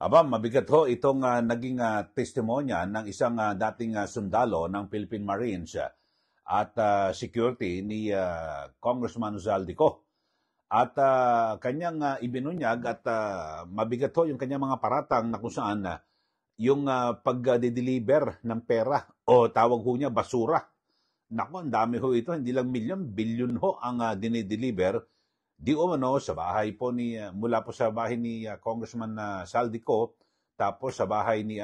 Aba, mabigat ho itong naging testimonya ng isang dating sundalo ng Philippine Marines at security ni Congressman Zaldico. At kanyang ibinunyag at mabigat ho yung kanyang mga paratang na kung saan yung pag-deliver ng pera o tawag ho niya basura. Naku, ang dami ho ito, hindi lang milyon, bilyon ho ang dinideliver di umano sa bahay po ni mula po sa bahay ni Congressman Saldico tapos sa bahay ni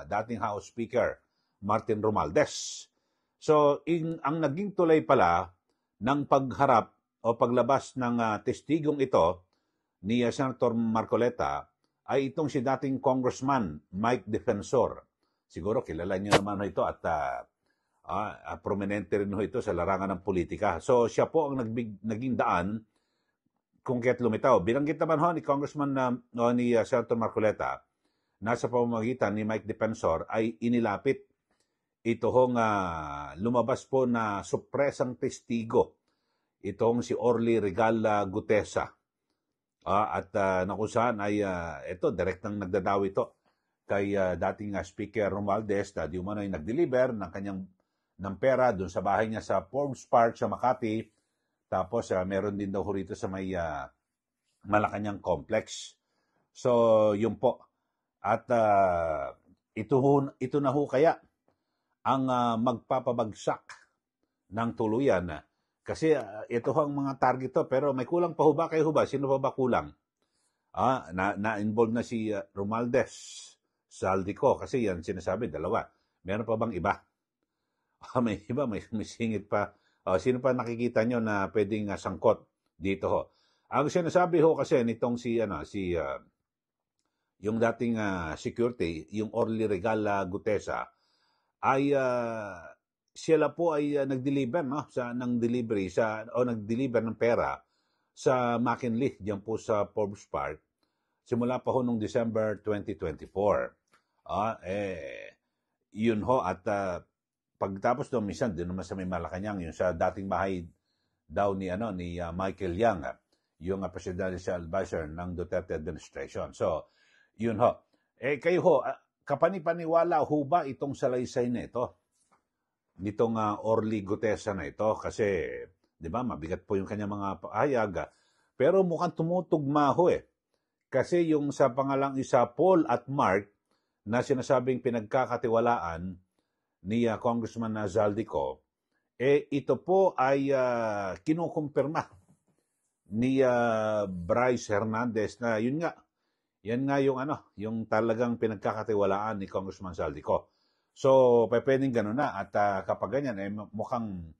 dating House Speaker Martin Romualdez. So ang naging tulay pala ng pagharap o paglabas ng testigong ito ni Senator Marcoleta ay itong si dating Congressman Mike Defensor. Siguro kilala niyo naman ito at prominente rin ito sa larangan ng politika. So siya po ang naging daan kung kaya't lumitaw. Binanggit naman ho ni Congressman ni Senator Marcoleta na sa pamamagitan ni Mike Defensor ay inilapit ito hong lumabas po na supresang testigo itong si Orly Regal Gutesa. At na kung saan ay ito, direktang nagdadaw ito kay dating Speaker Romualdez na di umano ay nag-deliver ng kanyang ng pera doon sa bahay niya sa Forbes Park sa Makati. Tapos meron din daw rito sa may Malacanang Complex. So yun po. At ito na ho kaya ang magpapabagsak ng tuluyan. Kasi ito ho ang mga target to. Pero may kulang pa ho ba? Kayo ho ba? Sino pa ba kulang? Na-involve na si Romualdez, Saldico. Kasi yan sinasabi, dalawa. Meron pa bang iba? May iba, may singit pa. Sino pa nakikita nyo na pwedeng sangkot dito ho? Ang sinasabi ho kasi nitong yung dating security, yung Orly Regal Gutesa, ay sila po ay nag-deliver ng delivery nag-deliver ng pera sa McKinley, diyan po sa Forbes Park, simula pa ho noong December 2024. Yun ho at pagtapos doon, minsan din naman sa may Malacanang, yung sa dating bahay daw ni Michael Yang, yung presidential advisor ng Duterte administration. So, yun ho. Kayo ho, kapanipaniwala ho ba itong salaysay na ito? Nitong Orly Gutesa na ito? Kasi, di ba, mabigat po yung kanyang mga pahayag. Pero mukhang tumutugma ho Kasi yung sa pangalang isa, Paul at Mark, na sinasabing pinagkakatiwalaan ni Congressman Zaldico, ito po ay kinukumpirma ni Bryce Hernandez na yan nga yung talagang pinagkakatiwalaan ni Congressman Zaldico. So, pwedeng gano'n na at kapag ganyan, mukhang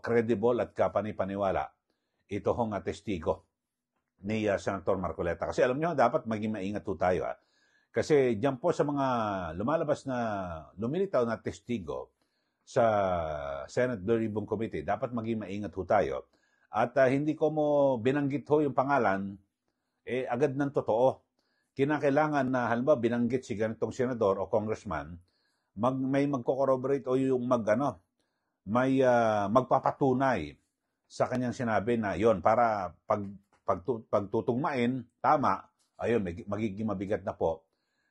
credible at kapanipaniwala ito hong testigo ni Senator Marcoleta. Kasi alam nyo, dapat maging maingat po tayo. Kasi diyan po sa mga lumilitaw na testigo sa Senate Blue Ribbon Committee, dapat maging maingat ho tayo. At hindi ko mo binanggit ho yung pangalan, agad ng totoo. Kinakailangan na halimbawa binanggit si ganitong senador o congressman, may magko-corroborate o yung may magpapatunay sa kanyang sinabi na yon para pagtutugmain, tama, ayun, magiging mabigat na po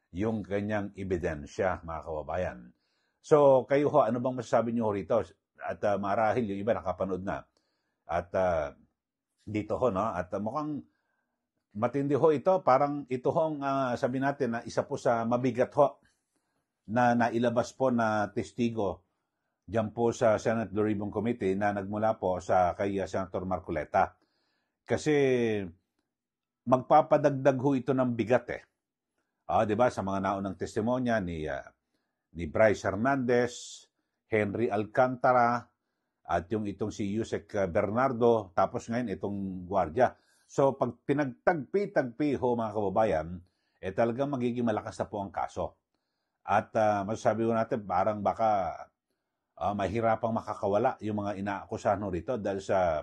yung kanyang ebidensya, mga kababayan. So, kayo ho, ano bang masasabi niyo rito? At marahil yung iba nakapanood na. At dito ho, no? At mukhang matindi ho ito. Parang ito ho, sabi natin na isa po sa mabigat ho na nailabas po na testigo dyan po sa Senate Blue Ribbon Committee na nagmula po sa kay Senator Marcoleta. Kasi magpapadagdag ho ito ng bigat di ba, sa mga naunang testimonya ni Bryce Hernandez, Henry Alcantara, at yung itong si Yusek Bernardo, tapos ngayon itong gwardiya. So, pag pinagtagpi-tagpi ho, mga kababayan, talagang magiging malakas na po ang kaso. At masasabi ko natin, parang baka mahirapang makakawala yung mga inaakusahan rito dahil sa,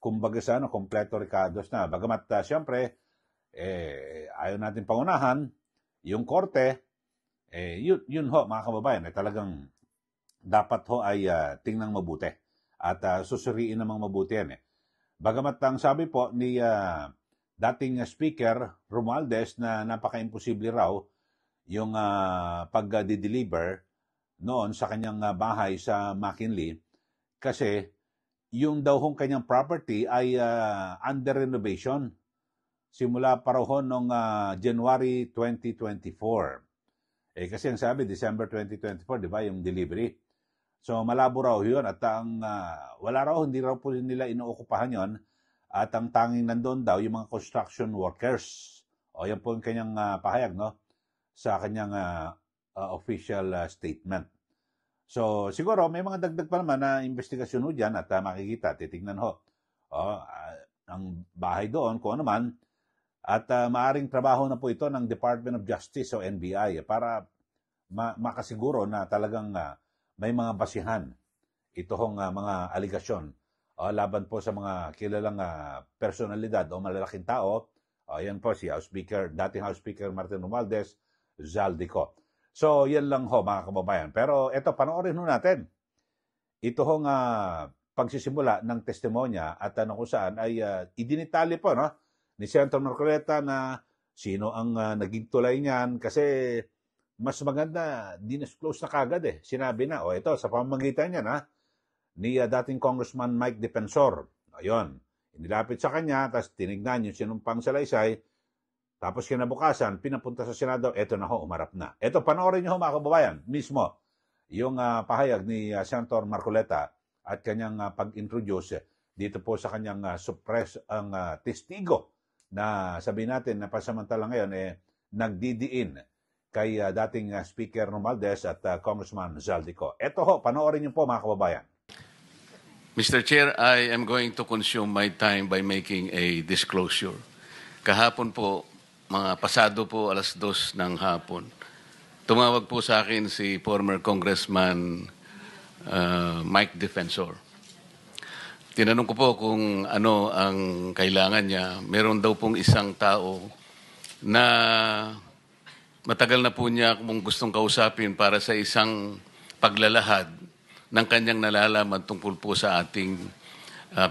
kumbaga sa kompleto recados na. Bagamat, siyempre, ayaw natin pangunahan, yung korte, yun ho, mga kababayan, talagang dapat ho ay tingnan mabuti at susuriin namang mabuti yan. Bagamat ang sabi po ni dating Speaker Romualdez na napaka-imposible raw yung pag-deliver noon sa kanyang bahay sa McKinley kasi yung daw hong kanyang property ay under renovation simula pa raw noong January 2024. Kasi ang sabi, December 2024, di ba, yung delivery. So malabo raw yun at wala raw, hindi raw po nila inuokupahan yon at ang tanging nandoon daw yung mga construction workers. O yan po yung kanyang pahayag, no? Sa kanyang official statement. So, siguro, may mga dagdag pa naman na investigasyon ho dyan at makikita, titignan ho. Ang bahay doon, kung ano man, at maaring trabaho na po ito ng Department of Justice o NBI para makasiguro na talagang may mga basihan ito hong mga aligasyon laban po sa mga kilalang personalidad o malalaking tao. Yan po si dating House Speaker Martin Romualdez, Zaldico. So, yan lang ho mga kababayan. Pero ito, panoorin ho natin. Ito hong pagsisimula ng testimonya at kung saan ay idinitali po ni Senator Marcoleta na sino ang naging tulay niyan kasi mas maganda, dinisclose na kagad Sinabi na, ito, sa pamamagitan niya ni dating Congressman Mike Defensor. Ayun, inilapit sa kanya, tapos tinignan yung sinumpang salaysay, tapos kinabukasan, pinapunta sa Senado, eto na ho, umarap na. Eto, panoorin niyo ho mga kababayan, mismo, yung pahayag ni Senator Marcoleta at kanyang pag-introduce dito po sa kanyang suppress ang testigo na sabihin natin na pasamantala ngayon nagdidiin kay dating Speaker Romualdez at Congressman Zaldico. Eto ho, panoorin niyo po mga kababayan. Mr. Chair, I am going to consume my time by making a disclosure. Kahapon po, mga pasado po 2:00 ng hapon, tumawag po sa akin si former Congressman Mike Defensor. Tinanong ko po kung ano ang kailangan niya. Meron daw pong isang tao na matagal na po niya kung gustong kausapin para sa isang paglalahad ng kanyang nalalaman tungkol po sa ating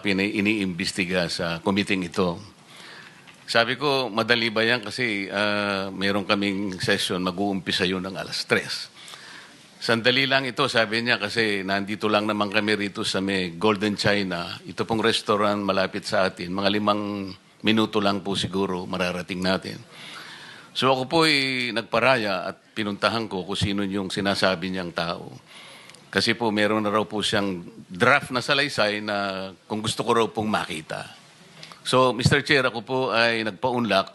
iniimbestiga sa committee ito. Sabi ko, madali ba yan? Kasi meron kaming session, mag-uumpisa yun ng 3:00. Sandali lang ito, sabi niya, kasi nandito lang naman kami rito sa may Golden China. Ito pong restaurant malapit sa atin. Mga 5 minuto lang po siguro mararating natin. So ako po nagparaya at pinuntahan ko kung sino yung sinasabi niyang tao. Kasi po meron na raw po siyang draft na salaysay na kung gusto ko raw pong makita. So, Mr. Chair, ako po ay nagpaunlak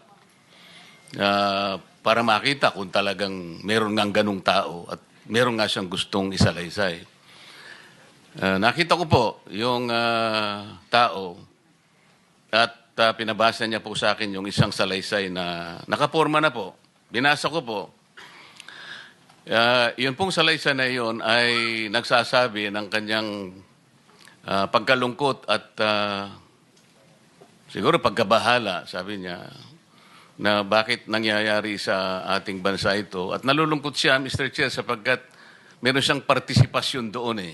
para makita kung talagang meron ngang ganung tao at meron nga siyang gustong isalaysay. Nakita ko po yung tao at pinabasa niya po sa akin yung isang salaysay na nakaporma na po. Binasa ko po. Yun pong salaysay na yun ay nagsasabi ng kanyang pagkalungkot at siguro pagkabahala, sabi niya, na bakit nangyayari sa ating bansa ito. At nalulungkot siya, Mr. Chair, sapagkat meron siyang partisipasyon doon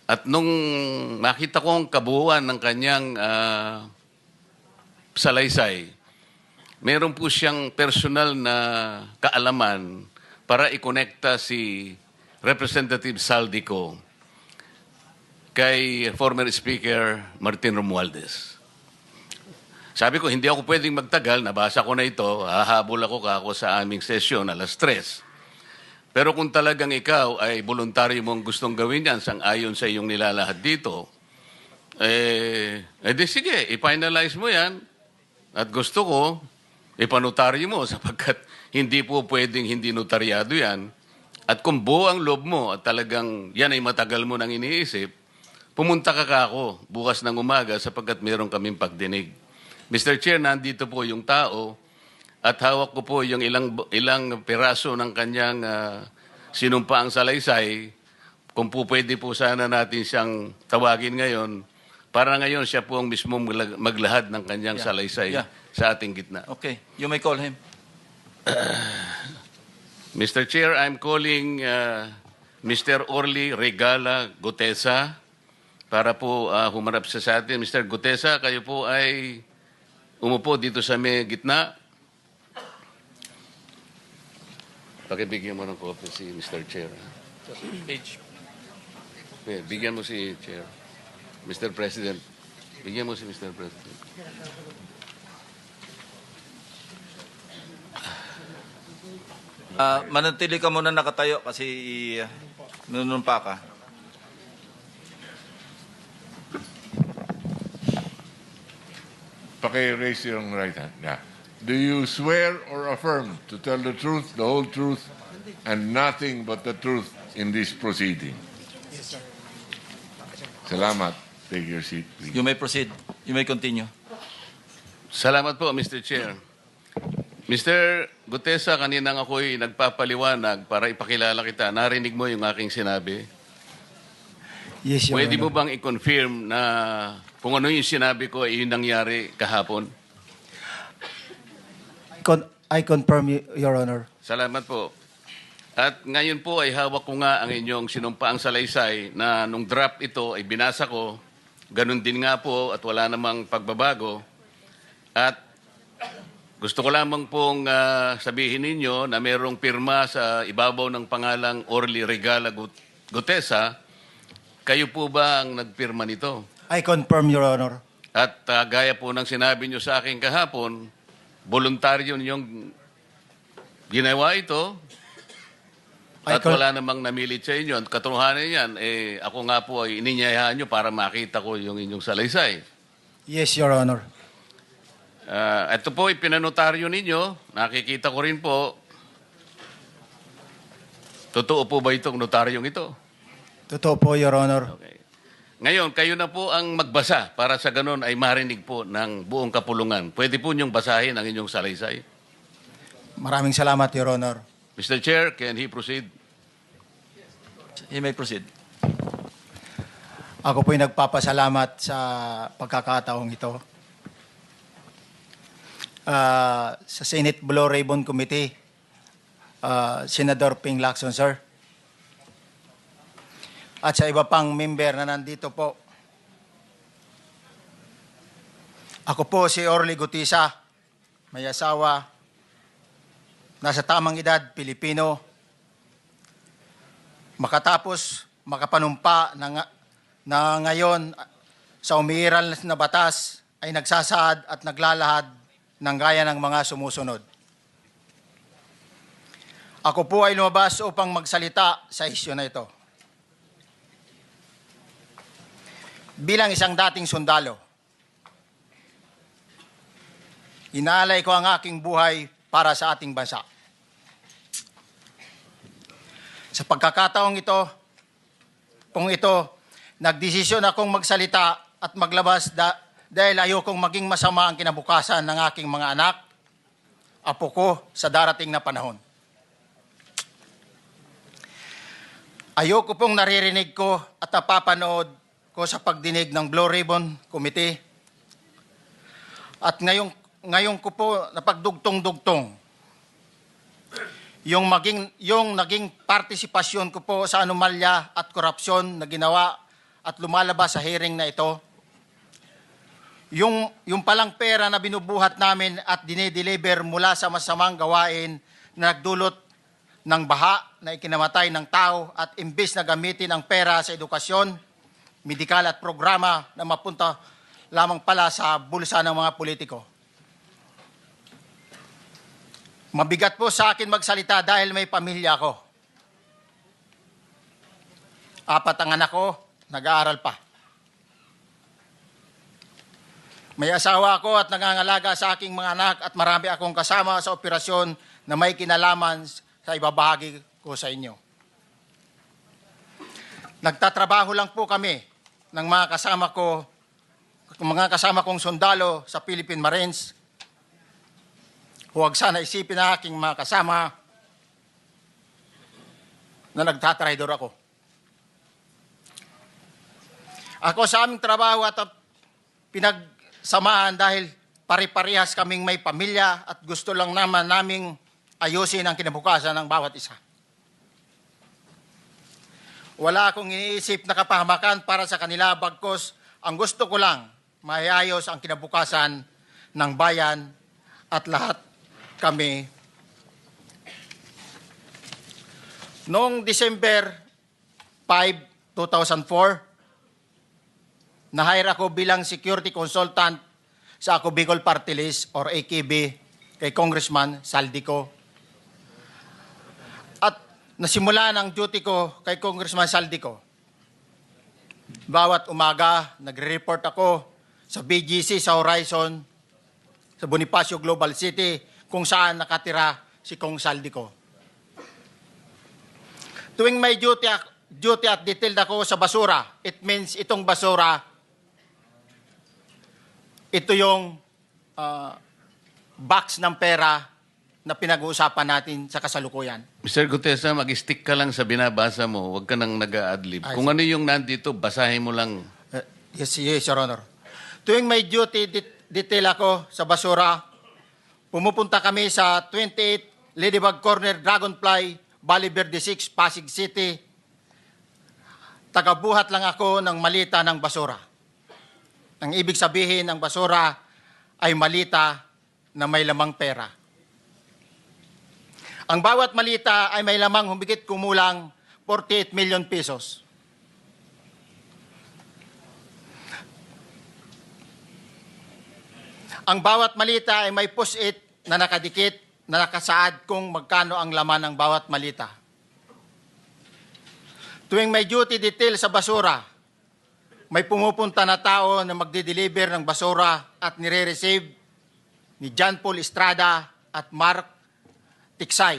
At nung nakita ko ang kabuuan ng kanyang salaysay, meron po siyang personal na kaalaman para ikonekta si Representative Zaldico kay former Speaker Martin Romualdez. Sabi ko, hindi ako pwedeng magtagal, nabasa ko na ito, hahabol ako sa aming sesyon 3:00. Pero kung talagang ikaw ay voluntaryo mong gustong gawin yan sang-ayon sa iyong nilalahad dito, di sige, i-finalize mo yan at gusto ko, ipanotaryo mo sapagkat hindi po pwedeng hindi notaryado yan. At kung buo ang loob mo at talagang yan ay matagal mo nang iniisip, pumunta ka ako bukas ng umaga sapagkat meron kaming pagdinig. Mr. Chair, nandito po yung tao at hawak ko po yung ilang piraso ng kanyang sinumpaang salaysay. Kung po pwede po sana natin siyang tawagin ngayon para ngayon siya po ang mismo maglahad ng kanyang salaysay sa ating gitna. Okay, you may call him. Mr. Chair, I'm calling Mr. Orly Regala Gutesa para po humarap sa atin. Mr. Gutesa, kayo po ay umupo dito sa may gitna. Pakibigyan mo ng copy si Mr. Chair. Page. Bigyan mo si Chair. Mr. President. Bigyan mo si Mr. President. Manatili ka muna nakatayo kasi nunumpa ka. Raise your right hand. Yeah. Do you swear or affirm to tell the truth, the whole truth, and nothing but the truth in this proceeding? Yes, sir. Salamat. Take your seat, please. You may proceed. You may continue. Salamat po, Mr. Chair. Mr. Gutesa, kaninang ako'y nagpapaliwanag para ipakilala kita. Narinig mo yung aking sinabi. Yes, Your Pwede mo Honor. bang i-confirm na kung ano yung sinabi ko ay yung nangyari kahapon? I confirm, Your Honor. Salamat po. At ngayon po ay hawak ko nga ang inyong sinumpaang salaysay na nung draft ito ay binasa ko. Ganun din nga po at wala namang pagbabago. At gusto ko lamang pong sabihin ninyo na mayroong pirma sa ibabaw ng pangalang Orly Regala Gutesa. Kayo po ba ang nagpirma nito? I confirm, Your Honor. At gaya po ng sinabi nyo sa akin kahapon, voluntaryo ninyong ginawa ito at wala namang namilit sa inyo. At katotohanan yan, ako nga po ay ininyayahan nyo para makita ko yung inyong salaysay. Yes, Your Honor. Ito po ipinanotaryo ninyo. Nakikita ko rin po. Totoo po ba itong notaryong ito? Totoo po, Your Honor. Okay. Ngayon, kayo na po ang magbasa para sa ganun ay marinig po ng buong kapulungan. Pwede po niyong basahin ang inyong salaysay. Maraming salamat, Your Honor. Mr. Chair, can he proceed? You may proceed. Ako po'y nagpapasalamat sa pagkakataong ito. Sa Senate Blue Ribbon Committee, Senador Ping Lacson, sir. At sa iba pang member na nandito po. Ako po si Orly Gutesa, may asawa, nasa tamang edad, Pilipino, makatapos makapanumpa na ngayon sa umiiral na batas ay nagsasaad at naglalahad ng gaya ng mga sumusunod. Ako po ay lumabas upang magsalita sa isyu na ito. Bilang isang dating sundalo, inaalay ko ang aking buhay para sa ating bansa. Sa pagkakataong ito, nagdesisyon akong magsalita at maglabas dahil ayokong maging masama ang kinabukasan ng aking mga anak, apo ko sa darating na panahon. Ayoko pong naririnig ko at napapanood ko sa pagdinig ng Blue Ribbon Committee. At ngayon ko po napagdugtong-dugtong yung naging partisipasyon ko po sa anomalya at korupsyon na ginawa at lumalabas sa hearing na ito. Yung palang pera na binubuhat namin at dinideliver mula sa masamang gawain na nagdulot ng baha na ikinamatay ng tao at imbis na gamitin ang pera sa edukasyon, medikal at programa na mapunta lamang pala sa bulsa ng mga politiko. Mabigat po sa akin magsalita dahil may pamilya ko. 4 ang anak ko, nag-aaral pa. May asawa ako at nangangalaga sa aking mga anak at marami akong kasama sa operasyon na may kinalaman sa ibabahagi ko sa inyo. Nagtatrabaho lang po kami ng mga kasama kong sundalo sa Philippine Marines. Huwag sana isipin na aking mga kasama na nagtatraidor ako. Ako sa aming trabaho at pinagsamahan dahil pare-parehas kaming may pamilya at gusto lang naman naming ayusin ang kinabukasan ng bawat isa. Wala akong iniisip na kapahamakan para sa kanila bagkos ang gusto ko lang maayos ang kinabukasan ng bayan at lahat kami. Noong December 5, 2004, na-hire ako bilang security consultant sa Ako Bicol Party List or AKB kay Congressman Saldico. At nasimula ang duty ko kay Congressman Saldico. Bawat umaga, nagre-report ako sa BGC sa Horizon, sa Bonifacio Global City, kung saan nakatira si Kong Saldico. Tuwing may duty at detailed ako sa basura, it means itong basura, ito yung box ng pera na pinag-uusapan natin sa kasalukuyan. Mr. Gutesa, mag-stick ka lang sa binabasa mo. Huwag ka nang nag-a-adlib. Kung ano yung nandito, basahin mo lang. Yes, Your Honor. Tuwing may duty detail ako sa basura, pumupunta kami sa 28 Ladybug Corner, Dragonfly, Valle Verde 6, Pasig City. Tagabuhat lang ako ng malita ng basura. Ang ibig sabihin ng basura ay malita na may lamang pera. Ang bawat malita ay may lamang humigit kumulang 48 million pesos. Ang bawat malita ay may post-it na nakadikit na nakasaad kung magkano ang laman ng bawat malita. Tuwing may duty detail sa basura, may pumupunta na tao na magde-deliver ng basura at nire-receive ni John Paul Estrada at Mark Tiksay.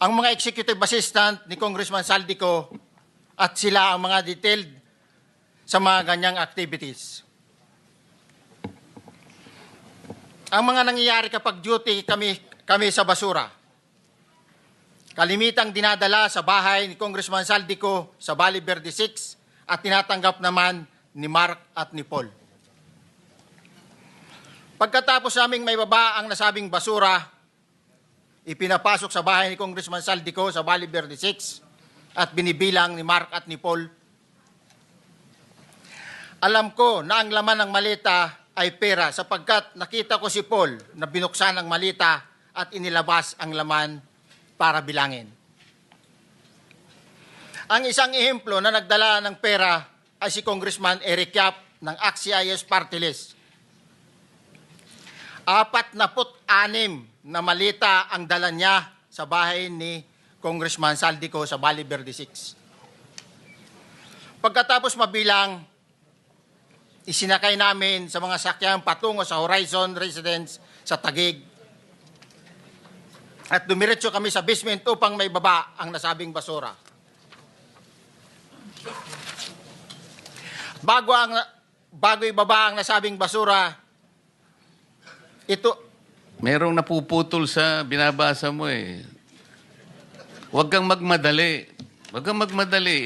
Ang mga executive assistant ni Congressman Saldico at sila ang mga detailed sa mga ganyang activities. Ang mga nangyayari kapag duty kami sa basura, kalimitang dinadala sa bahay ni Congressman Saldico sa Valle Verde 6 at tinatanggap naman ni Mark at ni Paul. Pagkatapos naming may baba ang nasabing basura, ipinapasok sa bahay ni Congressman Saldico sa Valle Verde 6 at binibilang ni Mark at ni Paul. Alam ko na ang laman ng malita ay pera sapagkat nakita ko si Paul na binuksan ang malita at inilabas ang laman para bilangin. Ang isang ehemplo na nagdala ng pera ay si Congressman Eric Yap ng AXIS Party List. 46 na malita ang dala niya sa bahay ni Congressman Saldico sa Valle Verde 6. Pagkatapos mabilang, isinakay namin sa mga sakyan patungo sa Horizon Residence sa Taguig. At dumiretso kami sa basement upang may baba ang nasabing basura. Bago ibaba ang nasabing basura, ito, Merong napuputol sa binabasa mo eh. Huwag kang magmadali. Huwag kang magmadali.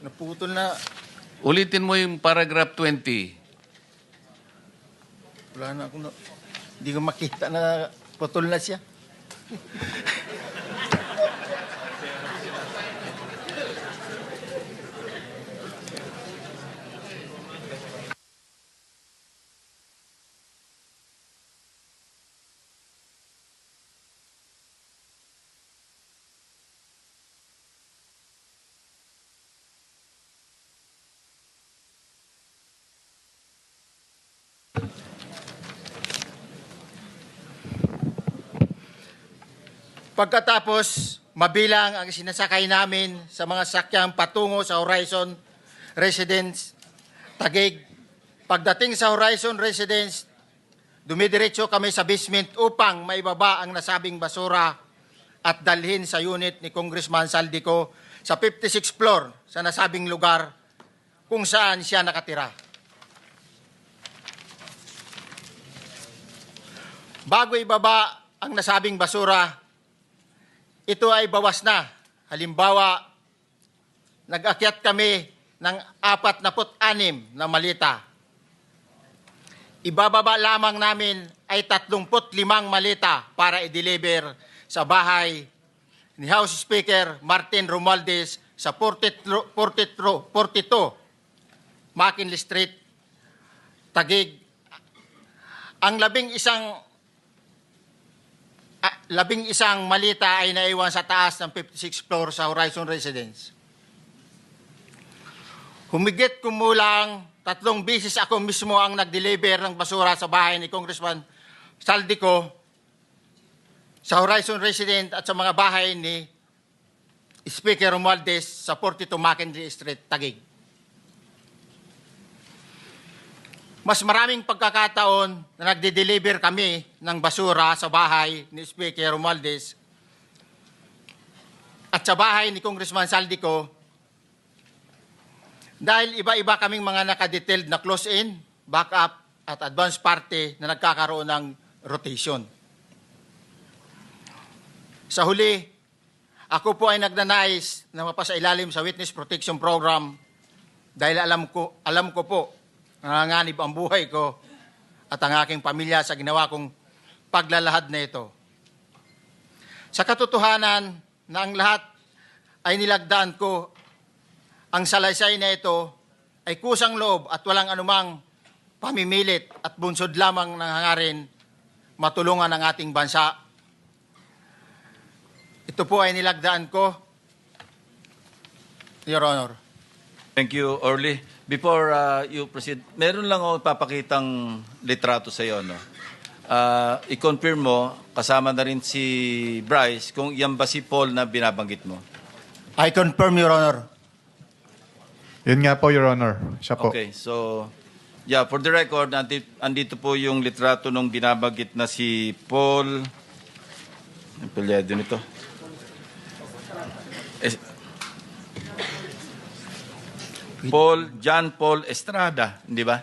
naputol na, Ulitin mo yung paragraph 20. wala na akong, hindi ko makita na putol na siya. Pagkatapos, mabilang ang sinasakay namin sa mga sakyang patungo sa Horizon Residence, Taguig. Pagdating sa Horizon Residence, dumidiretso kami sa basement upang maibaba ang nasabing basura at dalhin sa unit ni Congressman Saldico sa 56th floor sa nasabing lugar kung saan siya nakatira. Bago ibaba ang nasabing basura, ito ay bawas na. Halimbawa, nag-akyat kami ng 46 na malita. Ibababa lamang namin ay 35 malita para i-deliver sa bahay ni House Speaker Martin Romualdez sa 42 McKinley Street, Taguig, ang labing isang malita ay naiwan sa taas ng 56th floor sa Horizon Residence. Humigit kumulang 3 beses ako mismo ang nag-deliver ng basura sa bahay ni Congressman Saldico, sa Horizon Residence at sa mga bahay ni Speaker Romualdez sa 42 Mackenzie Street, Taguig. Mas maraming pagkakataon na nagde-deliver kami ng basura sa bahay ni Speaker Romualdez at sa bahay ni Congressman Saldico dahil iba-iba kaming mga nakadetailed na close-in, back-up at advance party na nagkakaroon ng rotation. Sa huli, ako po ay nagnanais na mapasailalim sa Witness Protection Program dahil alam ko po nanganganib ang buhay ko at ang aking pamilya sa ginawa kong paglalahad na ito. Sa katotohanan na ang lahat ay nilagdaan ko, ang salaysay na ito ay kusang loob at walang anumang pamimilit at bunsod lamang ng hangarin matulungan ang ating bansa. Ito po ay nilagdaan ko, Your Honor. Thank you, Orly. Before you proceed, meron lang ako papakitang litrato sa iyo, no? I-confirm mo, kasama na rin si Bryce, kung yan ba si Paul na binabanggit mo? I confirm, Your Honor. Yun nga po, Your Honor. Siya po. Okay, so, yeah, for the record, andito po yung litrato nung binabanggit na si Paul. Ang pilyado nito. John Paul Estrada, di ba?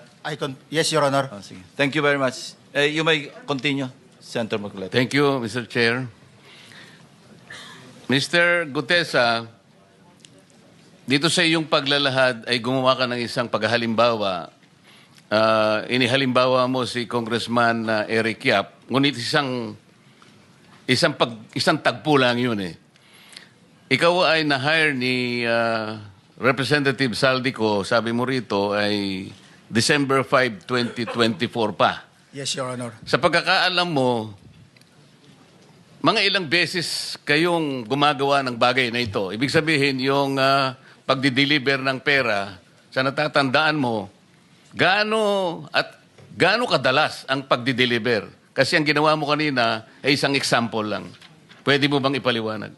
Yes, Your Honor. Oh, sige. Thank you very much. You may continue, Senator Marcoleta. Thank you, Mr. Chair. Mr. Gutesa, dito sa iyong paglalahad ay gumawa ka ng isang paghalimbawa. Inihalimbawa mo si Congressman Eric Yap, ngunit isang tagpo lang yun eh. Ikaw ay na-hire ni Representative Saldico, sabi mo rito, ay December 5, 2024 pa. Yes, Your Honor. Sa pagkakaalam mo, mga ilang beses kayong gumagawa ng bagay na ito. Ibig sabihin, yung pagdi-deliver ng pera, sa natatandaan mo, gaano kadalas ang pagdi-deliver? Kasi ang ginawa mo kanina ay isang example lang. Pwede mo bang ipaliwanag?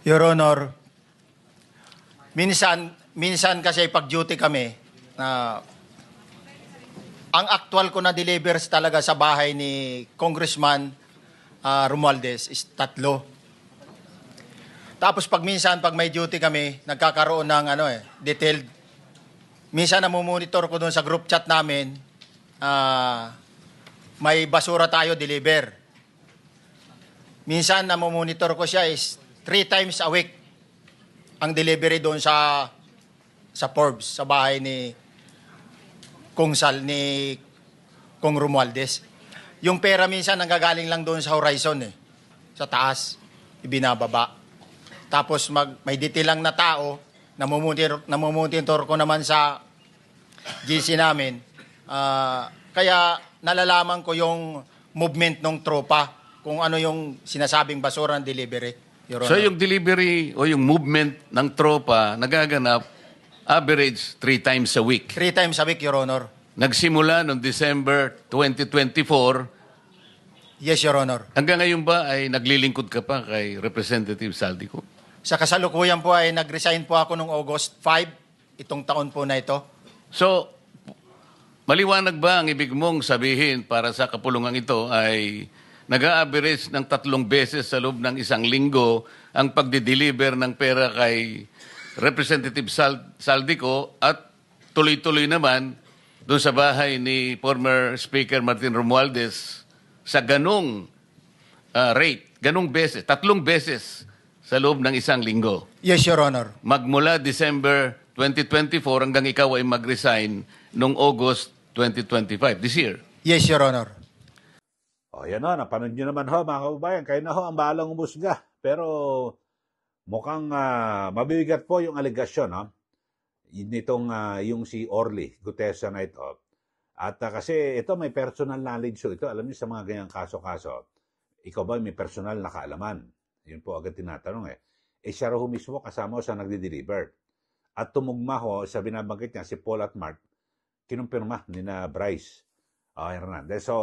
Your Honor, minsan kasi pag-duty kami, ang actual ko na delivers talaga sa bahay ni Congressman Romualdez is 3. Tapos pag may duty kami, nagkakaroon ng detailed. Minsan namumonitor ko doon sa group chat namin, may basura tayo deliver. Minsan namumonitor ko siya is 3 times a week ang delivery doon sa Forbes, sa bahay ni Kong Romualdez. Yung pera minsan nanggagaling lang doon sa Horizon sa taas, ibinababa. Tapos may detail lang na tao, namumonitor ko naman sa GC namin. Kaya nalalaman ko yung movement ng tropa, kung ano yung sinasabing basura ng delivery. So yung delivery o yung movement ng tropa nagaganap average 3 times a week. 3 times a week, Your Honor. Nagsimula noong December 2024. Yes, Your Honor. Hanggang ngayon ba ay naglilingkod ka pa kay Representative Saldico? Sa kasalukuyan po ay nag-resign po ako noong August 5, itong taon po na ito. So, maliwanag ba ang ibig mong sabihin para sa kapulungan ito ay nag-a-average ng 3 beses sa loob ng isang linggo ang pagdi-deliver ng pera kay Representative Saldico at tuloy-tuloy naman doon sa bahay ni former Speaker Martin Romualdez sa ganong rate, ganong beses, 3 beses sa loob ng isang linggo. Yes, Your Honor. Magmula December 2024 hanggang ikaw ay mag-resign noong August 2025, this year. Yes, Your Honor. O, yan o, napanood nyo naman ho, mga kababayan. Kayo na ho ang bahalang umusga. Pero mukhang mabibigat po yung alegasyon, no? Nitong yung si Orly Gutesa na ito. At kasi ito may personal knowledge so ito. Alam niyo sa mga ganyang kaso-kaso, ikaw ba may personal na kaalaman? Yun po agad tinatanong eh. Siya raw mismo kasama sa nagde-deliver. At tumugma ho sa binabanggit niya si Paul at Mark, kinumpirma ni na Bryce Hernandez. So,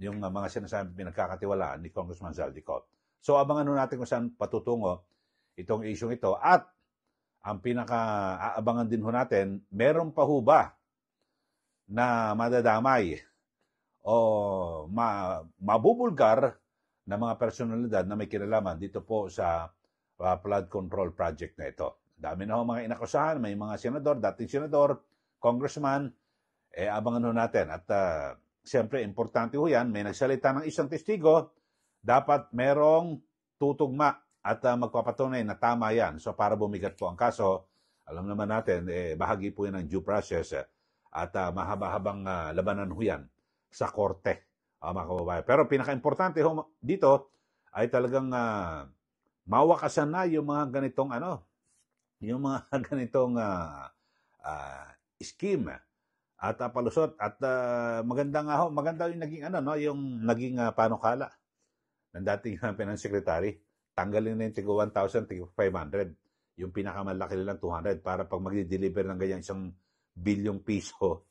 yung mga sinasabi pinagkakatiwalaan ni Congressman Zaldico. So, abangan natin kung saan patutungo itong isyong ito. At ang pinaka-aabangan din ho natin, meron pa ho ba na madadamay o mabubulgar na mga personalidad na may kinalaman dito po sa flood control project na ito. Dami na ho mga inakusahan, may mga senador, dating senador, congressman, abangan ho natin. At siyempre, importante ho yan, may nagsalita ng isang testigo, dapat merong tutugma at magpapatunay na tama yan. So para bumigat po ang kaso, alam naman natin, bahagi po yan ng due process at mahaba-habang labanan ho yan sa korte, mga kababayan. Pero pinaka-importante ho dito ay talagang mawakasan na yung mga ganitong yung mga ganitong scheme at palusot at maganda yung naging yung naging panukala ng dating Finance Secretary. Tanggalin na yung tigo 1,000, tigo 500. Yung pinakamalaki nilang 200 para pag mag-deliver ng ganyan 1 bilyong piso.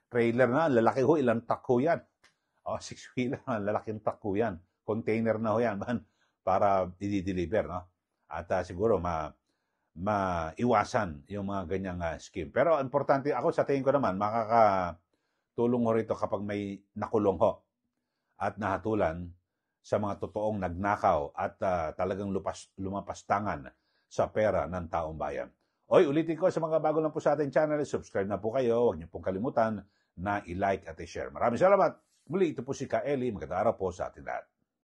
Trailer na, lalaki ho, ilang truck ho yan. 6-wheeler na, lalaking truck ho yan. Container na ho yan, para i-deliver, no? At siguro maiwasan yung mga ganyang scheme. Pero importante, ako sa tingin ko naman, makakatulong ho rito kapag may nakulong ho at nahatulan sa mga totoong nagnakaw at talagang lumapastangan sa pera ng taong bayan. Ulitin ko sa mga bago lang po sa ating channel, subscribe na po kayo. Huwag niyo pong kalimutan na i-like at i-share. Maraming salamat. Muli, ito po si Ka Eli. Magandang araw po sa ating lahat.